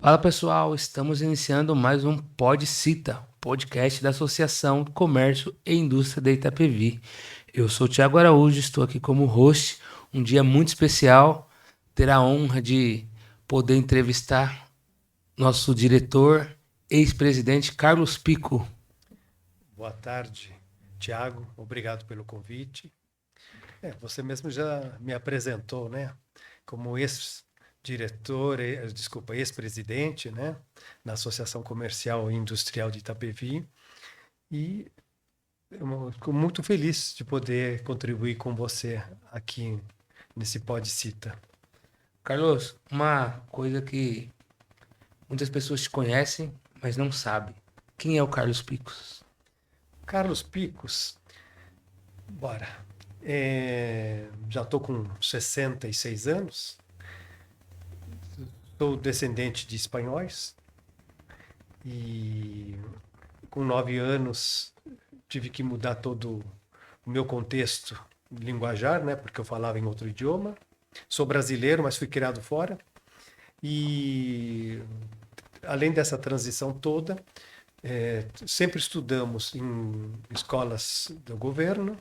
Fala pessoal, estamos iniciando mais um Pod Cita, podcast da Associação do Comércio e Indústria de Itapevi. Eu sou o Thiago Araújo, estou aqui como host. Um dia muito especial, ter a honra de poder entrevistar nosso diretor, ex-presidente Carlos Pico. Boa tarde, Tiago. Obrigado pelo convite. Você mesmo já me apresentou, né, como ex-diretor, ex-presidente, né, na Associação Comercial e Industrial de Itapevi. E eu fico muito feliz de poder contribuir com você aqui nesse Cita. Carlos, uma coisa que muitas pessoas te conhecem, mas não sabem. Quem é o Carlos Picos? Carlos Picos, bora. Já estou com 66 anos, sou descendente de espanhóis e com 9 anos tive que mudar todo o meu contexto linguajar, né? Porque eu falava em outro idioma. Sou brasileiro, mas fui criado fora. E além dessa transição toda, sempre estudamos em escolas do governo,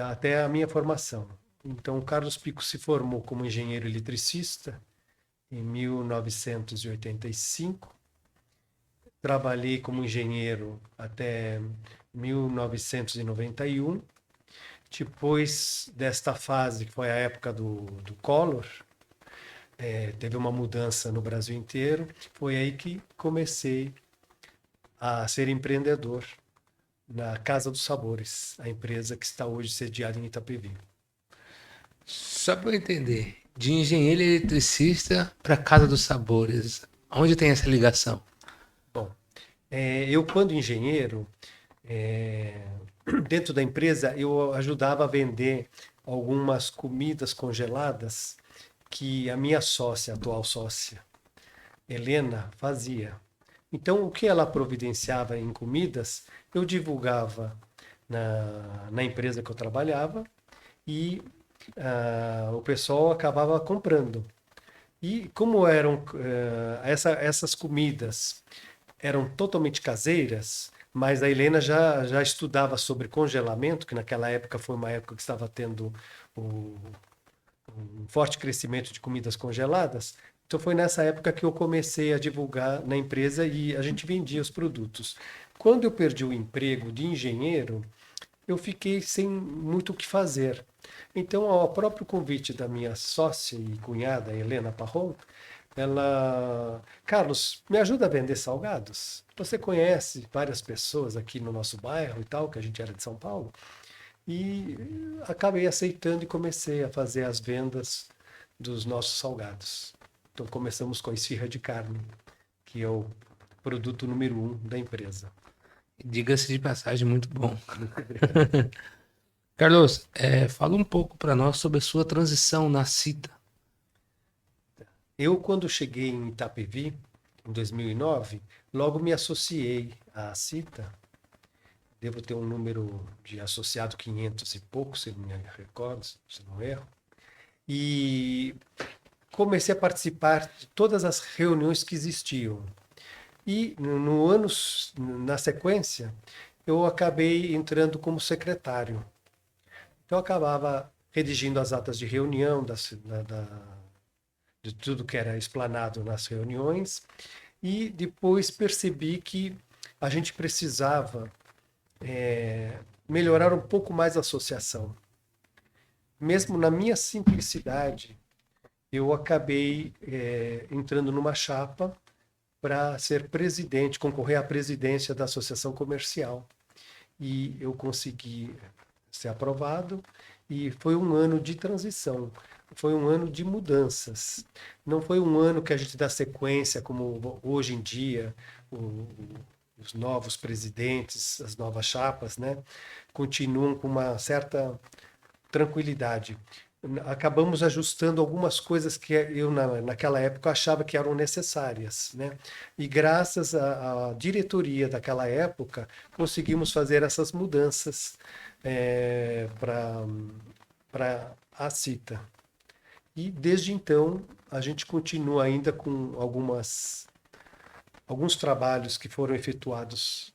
até a minha formação. Então, o Carlos Pico se formou como engenheiro eletricista em 1985. Trabalhei como engenheiro até 1991. Depois desta fase, que foi a época do Collor, teve uma mudança no Brasil inteiro. Foi aí que comecei a ser empreendedor na Casa dos Sabores, a empresa que está hoje sediada em Itapevi. Só para eu entender, de engenheiro eletricista para Casa dos Sabores, onde tem essa ligação? Bom, eu quando engenheiro, é, dentro da empresa, eu ajudava a vender algumas comidas congeladas que a minha sócia, atual sócia, Helena, fazia. Então, o que ela providenciava em comidas, eu divulgava na empresa que eu trabalhava e o pessoal acabava comprando. E como eram essas comidas eram totalmente caseiras, mas a Helena já estudava sobre congelamento, que naquela época foi uma época que estava tendo o, um forte crescimento de comidas congeladas. Então foi nessa época que eu comecei a divulgar na empresa e a gente vendia os produtos. Quando eu perdi o emprego de engenheiro, eu fiquei sem muito o que fazer. Então, ao próprio convite da minha sócia e cunhada, Helena Parron, Carlos, me ajuda a vender salgados? Você conhece várias pessoas aqui no nosso bairro e tal, que a gente era de São Paulo? E acabei aceitando e comecei a fazer as vendas dos nossos salgados. Então começamos com a esfirra de carne, que é o produto número um da empresa. Diga-se de passagem, muito bom. Muito obrigado. Carlos, fala um pouco para nós sobre a sua transição na CITA. Eu, quando cheguei em Itapevi, em 2009, logo me associei à CITA. Devo ter um número de associado 500 e pouco, se não me recordo, se não erro. E comecei a participar de todas as reuniões que existiam. E no anos, na sequência, eu acabei entrando como secretário. Então, eu acabava redigindo as atas de reunião de tudo que era explanado nas reuniões. E depois percebi que a gente precisava melhorar um pouco mais a associação. Mesmo na minha simplicidade, eu acabei entrando numa chapa para ser presidente, concorrer à presidência da Associação Comercial. E eu consegui ser aprovado e foi um ano de transição, foi um ano de mudanças. Não foi um ano que a gente dá sequência como hoje em dia os novos presidentes, as novas chapas, né, continuam com uma certa tranquilidade. Acabamos ajustando algumas coisas que eu naquela época achava que eram necessárias, né? E graças à diretoria daquela época conseguimos fazer essas mudanças para a CITA. E desde então a gente continua ainda com alguns trabalhos que foram efetuados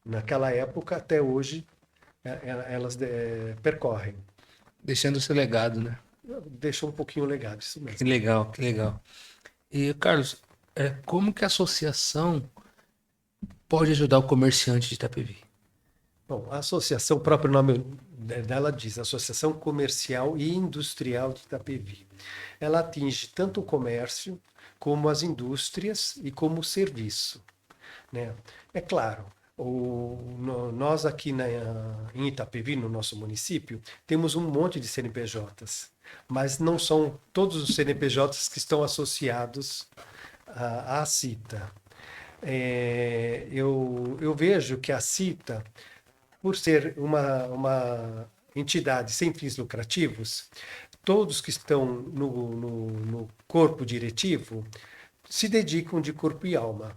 naquela época até hoje, elas percorrem. Deixando o seu legado, né? Deixa um pouquinho o legado, isso Que mesmo. legal, que legal. E, Carlos, como que a associação pode ajudar o comerciante de Itapevi? Bom, a associação, o próprio nome dela diz, Associação Comercial e Industrial de Itapevi. Ela atinge tanto o comércio, como as indústrias e como o serviço, né? É claro, nós aqui em Itapevi, no nosso município, temos um monte de CNPJs, mas não são todos os CNPJs que estão associados à CITA. Eu vejo que a CITA, por ser uma entidade sem fins lucrativos, todos que estão no corpo diretivo se dedicam de corpo e alma.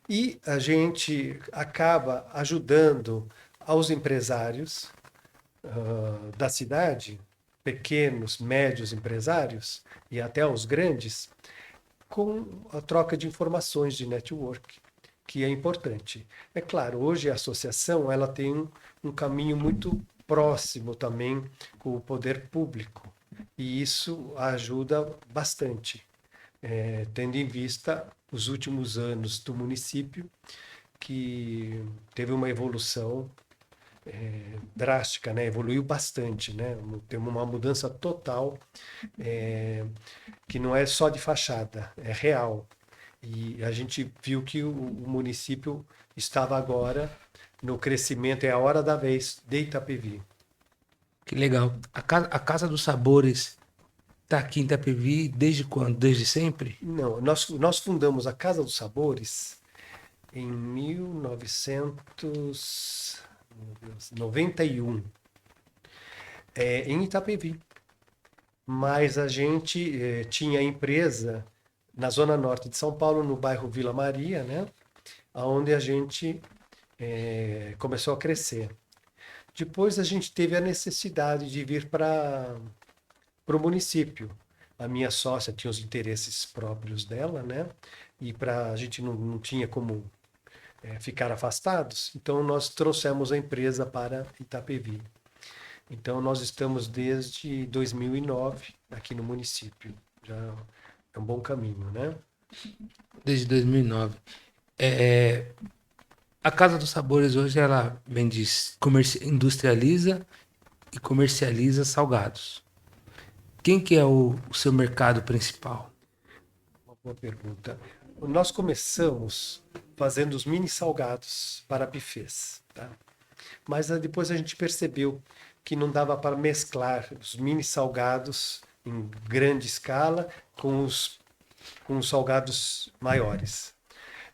E a gente acaba ajudando aos empresários da cidade, pequenos, médios empresários e até aos grandes, com a troca de informações de network, que é importante. É claro, hoje a associação ela tem um caminho muito próximo também com o poder público, e isso ajuda bastante, tendo em vista os últimos anos do município, que teve uma evolução drástica, né? Evoluiu bastante, né? Temos uma mudança total, é, que não é só de fachada, é real. E a gente viu que o município estava agora no crescimento, é a hora da vez de Itapevi. Que legal. A Casa dos Sabores tá aqui em Itapevi desde quando? Desde sempre? Não, nós fundamos a Casa dos Sabores em 1991, em Itapevi. Mas a gente tinha empresa na zona norte de São Paulo, no bairro Vila Maria, né? Onde a gente começou a crescer. Depois a gente teve a necessidade de vir para o município. A minha sócia tinha os interesses próprios dela, né? E a gente não tinha como ficar afastados, então nós trouxemos a empresa para Itapevi. Então nós estamos desde 2009 aqui no município. Já é um bom caminho, né? Desde 2009. É, a Casa dos Sabores hoje ela vende, industrializa e comercializa salgados. Quem que é o seu mercado principal? Uma boa pergunta. Nós começamos fazendo os mini salgados para buffets, tá? Mas depois a gente percebeu que não dava para mesclar os mini salgados em grande escala com os salgados maiores.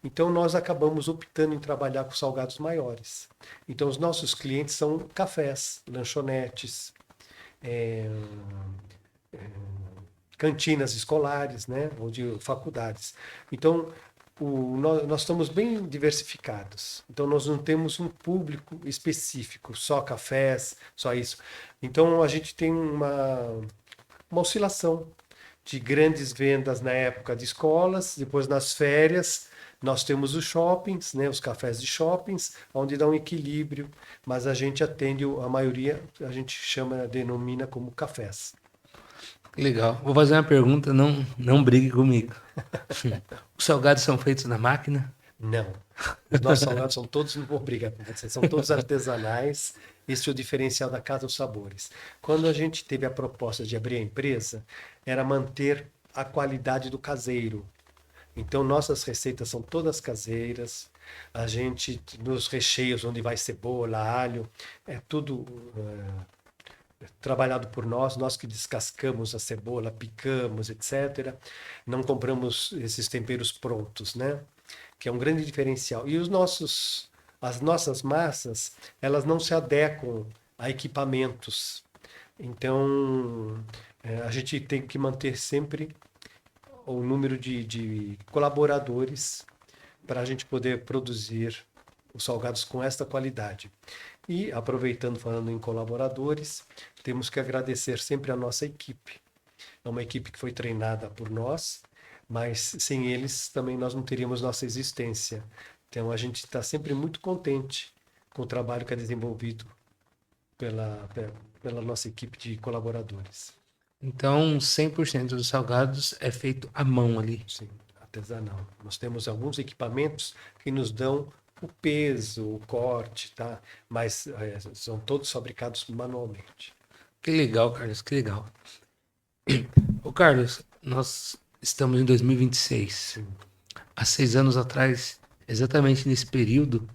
Então nós acabamos optando em trabalhar com salgados maiores. Então os nossos clientes são cafés, lanchonetes, é, cantinas escolares, né, ou de faculdades. Então nós estamos bem diversificados. Então nós não temos um público específico, só cafés, só isso. Então a gente tem uma oscilação de grandes vendas na época de escolas, depois nas férias nós temos os shoppings, né, os cafés de shoppings, onde dá um equilíbrio, mas a gente atende a maioria, a gente chama, denomina como cafés. Legal. Vou fazer uma pergunta, não brigue comigo. Os salgados são feitos na máquina? Não. Os nossos salgados são todos, não vou brigar com você, são todos artesanais. Esse é o diferencial da Casa dos Sabores. Quando a gente teve a proposta de abrir a empresa, era manter a qualidade do caseiro. Então, nossas receitas são todas caseiras. A gente, nos recheios, onde vai cebola, alho, é tudo trabalhado por nós, nós que descascamos a cebola, picamos, etc. Não compramos esses temperos prontos, né? Que é um grande diferencial. E as nossas massas, elas não se adequam a equipamentos. Então, a gente tem que manter sempre o número de colaboradores para a gente poder produzir os salgados com esta qualidade. E, aproveitando, falando em colaboradores, temos que agradecer sempre a nossa equipe. é uma equipe que foi treinada por nós, mas sem eles também nós não teríamos nossa existência. Então a gente está sempre muito contente com o trabalho que é desenvolvido pela nossa equipe de colaboradores. Então, 100% dos salgados é feito à mão ali. Sim, artesanal. Nós temos alguns equipamentos que nos dão o peso, o corte, tá? Mas são todos fabricados manualmente. Que legal, Carlos, que legal. Ô, Carlos, nós estamos em 2026. Sim, Há 6 anos atrás, exatamente nesse período,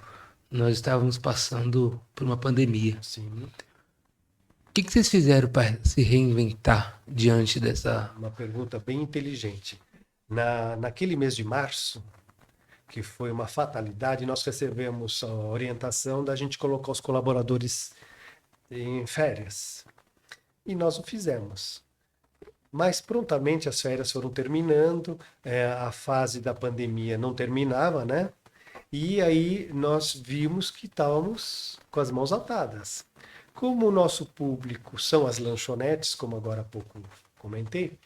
nós estávamos passando por uma pandemia. sim. O que vocês fizeram para se reinventar diante dessa... Uma pergunta bem inteligente. Naquele mês de março, que foi uma fatalidade, nós recebemos a orientação da gente colocar os colaboradores em férias. E nós o fizemos. Mas prontamente as férias foram terminando, a fase da pandemia não terminava, né? E aí nós vimos que estávamos com as mãos atadas. Como o nosso público são as lanchonetes, como agora há pouco comentei,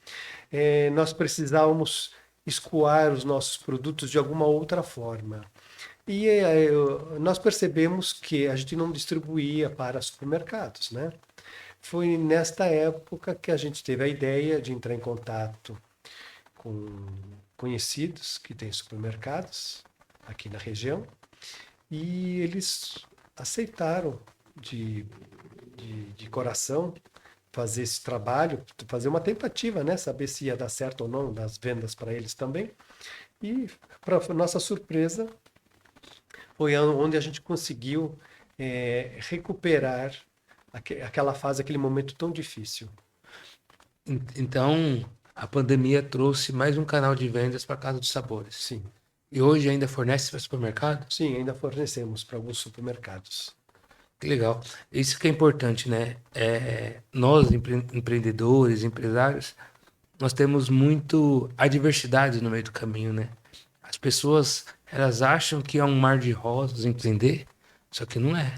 nós precisávamos escoar os nossos produtos de alguma outra forma. E nós percebemos que a gente não distribuía para supermercados, né? Foi nesta época que a gente teve a ideia de entrar em contato com conhecidos que têm supermercados aqui na região e eles aceitaram de coração fazer esse trabalho, fazer uma tentativa, né? Saber se ia dar certo ou não das vendas para eles também. E, para nossa surpresa, foi onde a gente conseguiu recuperar aquela fase, aquele momento tão difícil. Então, a pandemia trouxe mais um canal de vendas para a Casa dos Sabores. Sim, E hoje ainda fornece para supermercado? sim, ainda fornecemos para alguns supermercados. Que legal. Isso que é importante, né? Nós, empreendedores, empresários, nós temos muito adversidade no meio do caminho, né? As pessoas, elas acham que é um mar de rosas empreender, só que não é.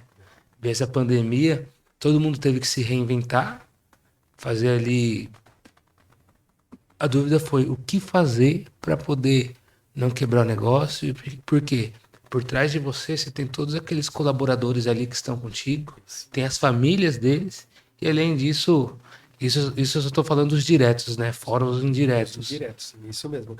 Veio essa pandemia, todo mundo teve que se reinventar, fazer ali. A dúvida foi o que fazer para poder não quebrar o negócio. Por quê? Por trás de você tem todos aqueles colaboradores ali que estão contigo, tem as famílias deles, e além disso, isso eu só estou falando dos diretos, né? Fora os indiretos. Direto, sim, isso mesmo.